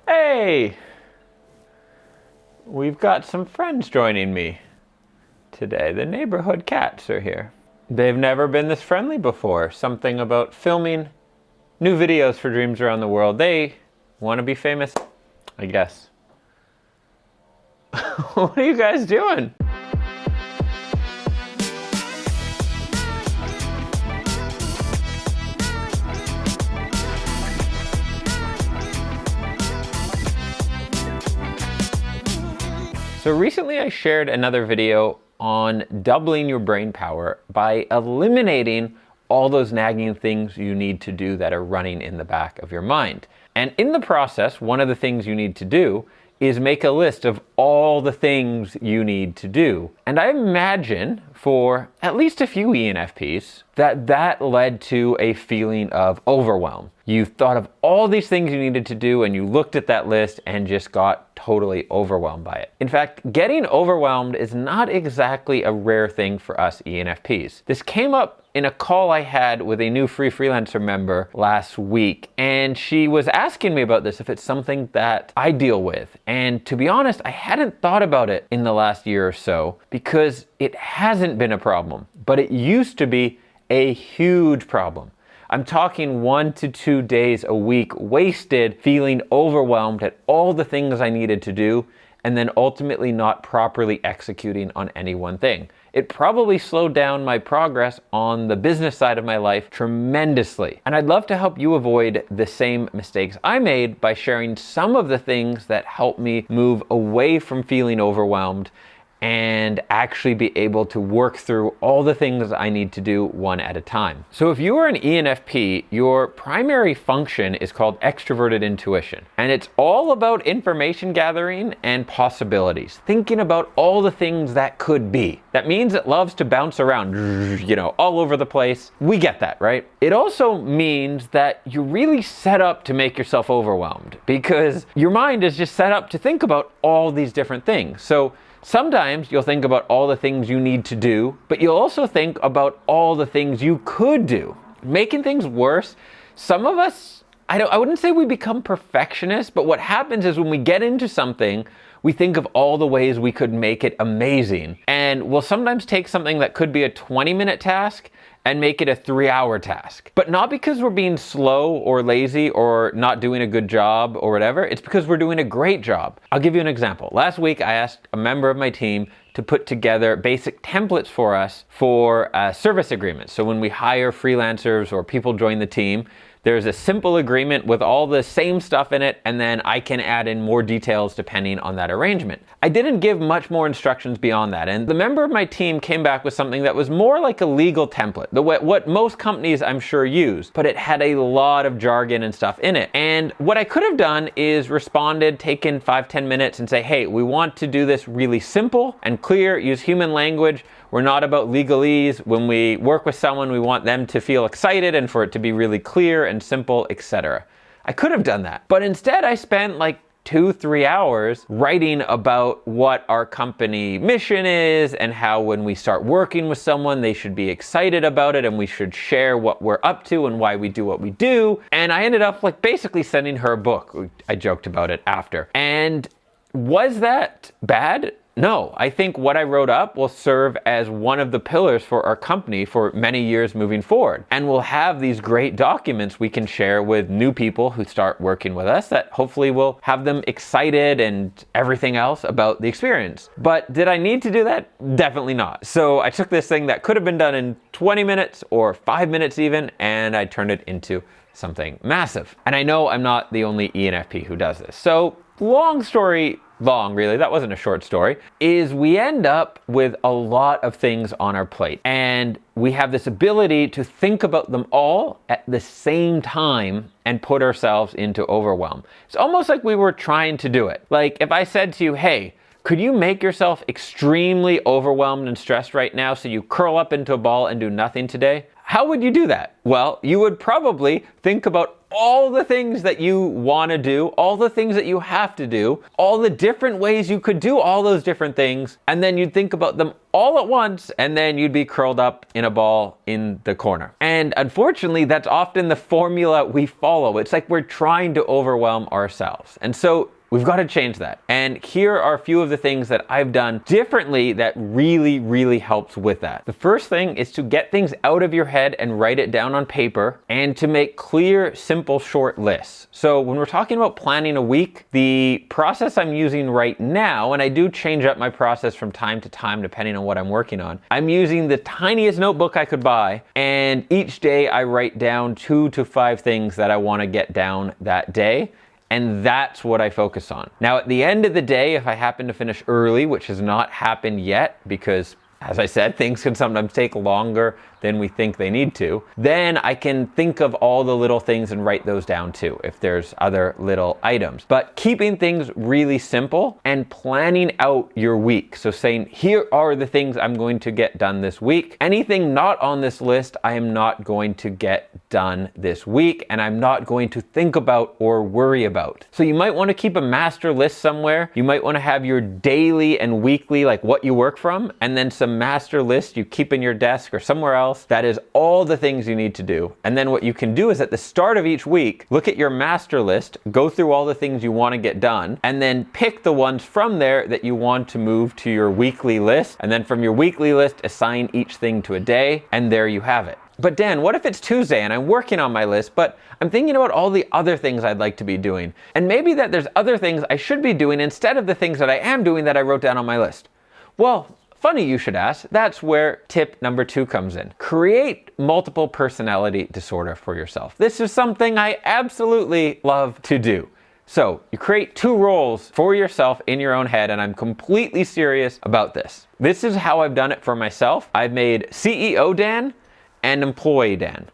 Hey! We've got some friends joining me today. The neighborhood cats are here. They've never been this friendly before. Something about filming new videos for Dreams Around the World. They want to be famous, I guess. What are you guys doing? So recently I shared another video on doubling your brain power by eliminating all those nagging things you need to do that are running in the back of your mind. And in the process, one of the things you need to do is make a list of all the things you need to do. And I imagine for at least a few ENFPs that led to a feeling of overwhelm. You thought of all these things you needed to do and you looked at that list and just got totally overwhelmed by it. In fact, getting overwhelmed is not exactly a rare thing for us ENFPs. This came up in a call I had with a new free freelancer member last week, and she was asking me about this, if it's something that I deal with. And to be honest, I hadn't thought about it in the last year or so because it hasn't been a problem, but it used to be a huge problem. I'm talking 1 to 2 days a week wasted feeling overwhelmed at all the things I needed to do and then ultimately not properly executing on any one thing. It probably slowed down my progress on the business side of my life tremendously. And I'd love to help you avoid the same mistakes I made by sharing some of the things that help me move away from feeling overwhelmed and actually be able to work through all the things I need to do one at a time. So if you are an ENFP, your primary function is called extroverted intuition. And it's all about information gathering and possibilities, thinking about all the things that could be. That means it loves to bounce around, all over the place. We get that, right? It also means that you're really set up to make yourself overwhelmed because your mind is just set up to think about all these different things. So sometimes you'll think about all the things you need to do, but you'll also think about all the things you could do. Making things worse, some of us, I wouldn't say we become perfectionists, but what happens is when we get into something, we think of all the ways we could make it amazing. And we'll sometimes take something that could be a 20-minute task and make it a 3-hour task. But not because we're being slow or lazy or not doing a good job or whatever, it's because we're doing a great job. I'll give you an example. Last week, I asked a member of my team to put together basic templates for us for service agreements. So when we hire freelancers or people join the team, there's a simple agreement with all the same stuff in it, and then I can add in more details depending on that arrangement. I didn't give much more instructions beyond that, and the member of my team came back with something that was more like a legal template, what most companies I'm sure use, but it had a lot of jargon and stuff in it. And what I could have done is responded, taken 5-10 minutes and say, hey, we want to do this really simple and clear, use human language. We're not about legalese. When we work with someone, we want them to feel excited and for it to be really clear and simple, etc. I could have done that, but instead I spent like 2-3 hours writing about what our company mission is and how when we start working with someone, they should be excited about it and we should share what we're up to and why we do what we do. And I ended up like basically sending her a book. I joked about it after. And was that bad? No, I think what I wrote up will serve as one of the pillars for our company for many years moving forward. And we'll have these great documents we can share with new people who start working with us that hopefully will have them excited and everything else about the experience. But did I need to do that? Definitely not. So I took this thing that could have been done in 20 minutes or 5 minutes even, and I turned it into something massive. And I know I'm not the only ENFP who does this. So long story long, really, that wasn't a short story, is we end up with a lot of things on our plate. And we have this ability to think about them all at the same time and put ourselves into overwhelm. It's almost like we were trying to do it. Like if I said to you, hey, could you make yourself extremely overwhelmed and stressed right now so you curl up into a ball and do nothing today? How would you do that? Well, you would probably think about all the things that you want to do, all the things that you have to do, all the different ways you could do all those different things, and then you'd think about them all at once, and then you'd be curled up in a ball in the corner. And unfortunately, that's often the formula we follow. It's like we're trying to overwhelm ourselves. And so we've got to change that. And here are a few of the things that I've done differently that really, really helps with that. The first thing is to get things out of your head and write it down on paper, and to make clear, simple, short lists. So when we're talking about planning a week, the process I'm using right now, and I do change up my process from time to time depending on what I'm working on, I'm using the tiniest notebook I could buy, and each day I write down 2 to 5 things that I want to get down that day. And that's what I focus on. Now, at the end of the day, if I happen to finish early, which has not happened yet, because as I said, things can sometimes take longer than we think they need to, then I can think of all the little things and write those down too, if there's other little items. But keeping things really simple and planning out your week. So saying, here are the things I'm going to get done this week. Anything not on this list, I am not going to get done this week, and I'm not going to think about or worry about. So you might want to keep a master list somewhere. You might want to have your daily and weekly, like what you work from, and then some master list you keep in your desk or somewhere else. That is all the things you need to do. And then what you can do is at the start of each week, look at your master list, go through all the things you want to get done, and then pick the ones from there that you want to move to your weekly list. And then from your weekly list, assign each thing to a day, and there you have it. But Dan, what if it's Tuesday and I'm working on my list, but I'm thinking about all the other things I'd like to be doing? And maybe that there's other things I should be doing instead of the things that I am doing that I wrote down on my list. Well, funny you should ask. That's where tip number 2 comes in. Create multiple personality disorder for yourself. This is something I absolutely love to do. So you create 2 roles for yourself in your own head, and I'm completely serious about this. This is how I've done it for myself. I've made CEO Dan and employee Dan.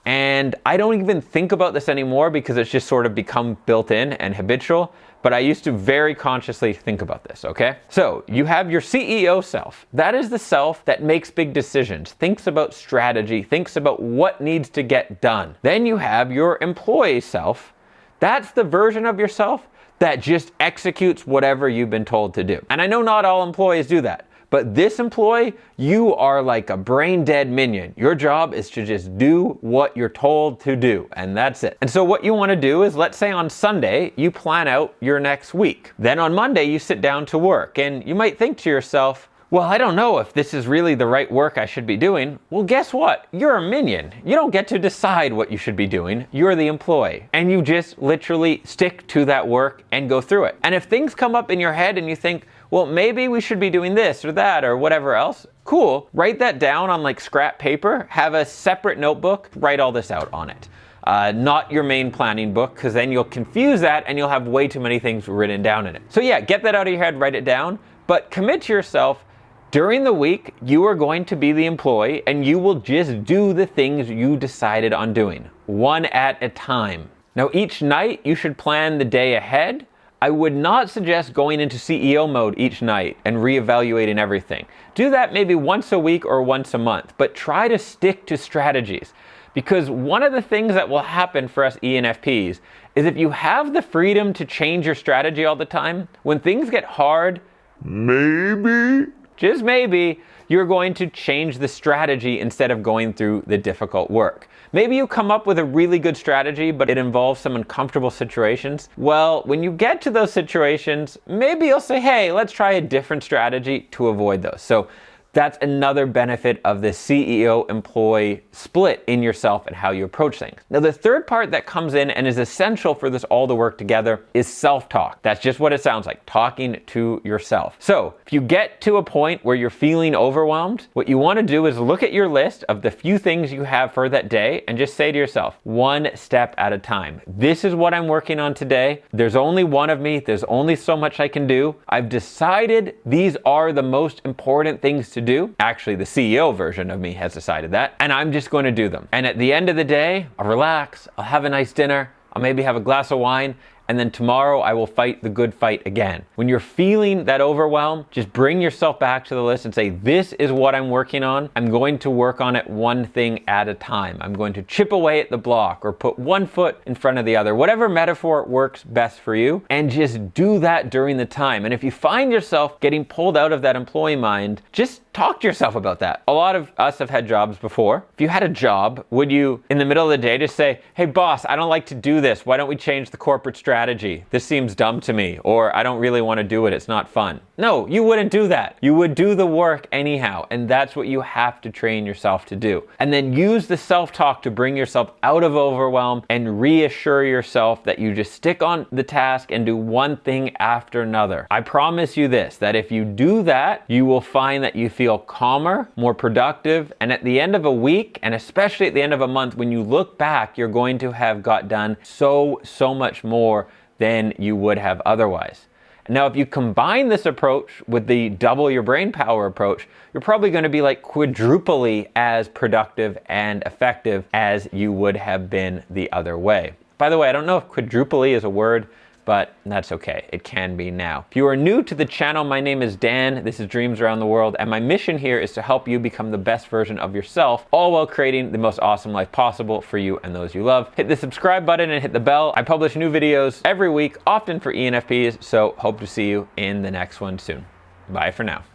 And I don't even think about this anymore because it's just sort of become built in and habitual. But I used to very consciously think about this, okay? So you have your CEO self. That is the self that makes big decisions, thinks about strategy, thinks about what needs to get done. Then you have your employee self. That's the version of yourself that just executes whatever you've been told to do. And I know not all employees do that. But this employee, you are like a brain dead minion. Your job is to just do what you're told to do, and that's it. And so what you want to do is, let's say on Sunday, you plan out your next week. Then on Monday, you sit down to work, and you might think to yourself, well, I don't know if this is really the right work I should be doing. Well, guess what? You're a minion. You don't get to decide what you should be doing. You're the employee. And you just literally stick to that work and go through it. And if things come up in your head and you think, well, maybe we should be doing this or that or whatever else, cool. Write that down on like scrap paper. Have a separate notebook. Write all this out on it. Not your main planning book, because then you'll confuse that and you'll have way too many things written down in it. So yeah, get that out of your head, write it down, but commit to yourself. During the week, you are going to be the employee, and you will just do the things you decided on doing, one at a time. Now, each night, you should plan the day ahead. I would not suggest going into CEO mode each night and reevaluating everything. Do that maybe once a week or once a month, but try to stick to strategies. Because one of the things that will happen for us ENFPs is if you have the freedom to change your strategy all the time, when things get hard, maybe, just maybe, you're going to change the strategy instead of going through the difficult work. Maybe you come up with a really good strategy, but it involves some uncomfortable situations. Well, when you get to those situations, maybe you'll say, hey, let's try a different strategy to avoid those. So that's another benefit of the CEO-employee split in yourself and how you approach things. Now, the third part that comes in and is essential for this all to work together is self-talk. That's just what it sounds like, talking to yourself. So if you get to a point where you're feeling overwhelmed, what you want to do is look at your list of the few things you have for that day and just say to yourself, one step at a time. This is what I'm working on today. There's only one of me. There's only so much I can do. I've decided these are the most important things to do. Actually, the CEO version of me has decided that, and I'm just going to do them. And at the end of the day, I'll relax, I'll have a nice dinner, I'll maybe have a glass of wine, and then tomorrow I will fight the good fight again. When you're feeling that overwhelm, just bring yourself back to the list and say, this is what I'm working on. I'm going to work on it one thing at a time. I'm going to chip away at the block or put one foot in front of the other, whatever metaphor works best for you, and just do that during the time. And if you find yourself getting pulled out of that employee mind, just talk to yourself about that. A lot of us have had jobs before. If you had a job, would you, in the middle of the day, just say, hey boss, I don't like to do this. Why don't we change the corporate strategy? This seems dumb to me, or I don't really want to do it. It's not fun. No, you wouldn't do that. You would do the work anyhow, and that's what you have to train yourself to do. And then use the self-talk to bring yourself out of overwhelm and reassure yourself that you just stick on the task and do one thing after another. I promise you this, that if you do that, you will find that you feel calmer, more productive, and at the end of a week, and especially at the end of a month, when you look back, you're going to have got done so much more than you would have otherwise. Now, if you combine this approach with the double your brain power approach, you're probably going to be like quadruply as productive and effective as you would have been the other way. By the way, I don't know if quadruply is a word, but that's okay. It can be now. If you are new to the channel, my name is Dan. This is Dreams Around the World, and my mission here is to help you become the best version of yourself, all while creating the most awesome life possible for you and those you love. Hit the subscribe button and hit the bell. I publish new videos every week, often for ENFPs, so hope to see you in the next one soon. Bye for now.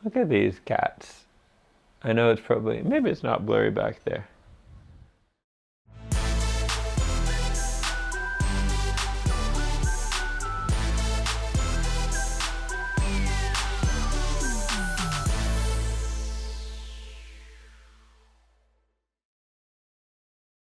Look at these cats. I know it's probably, maybe it's not blurry back there.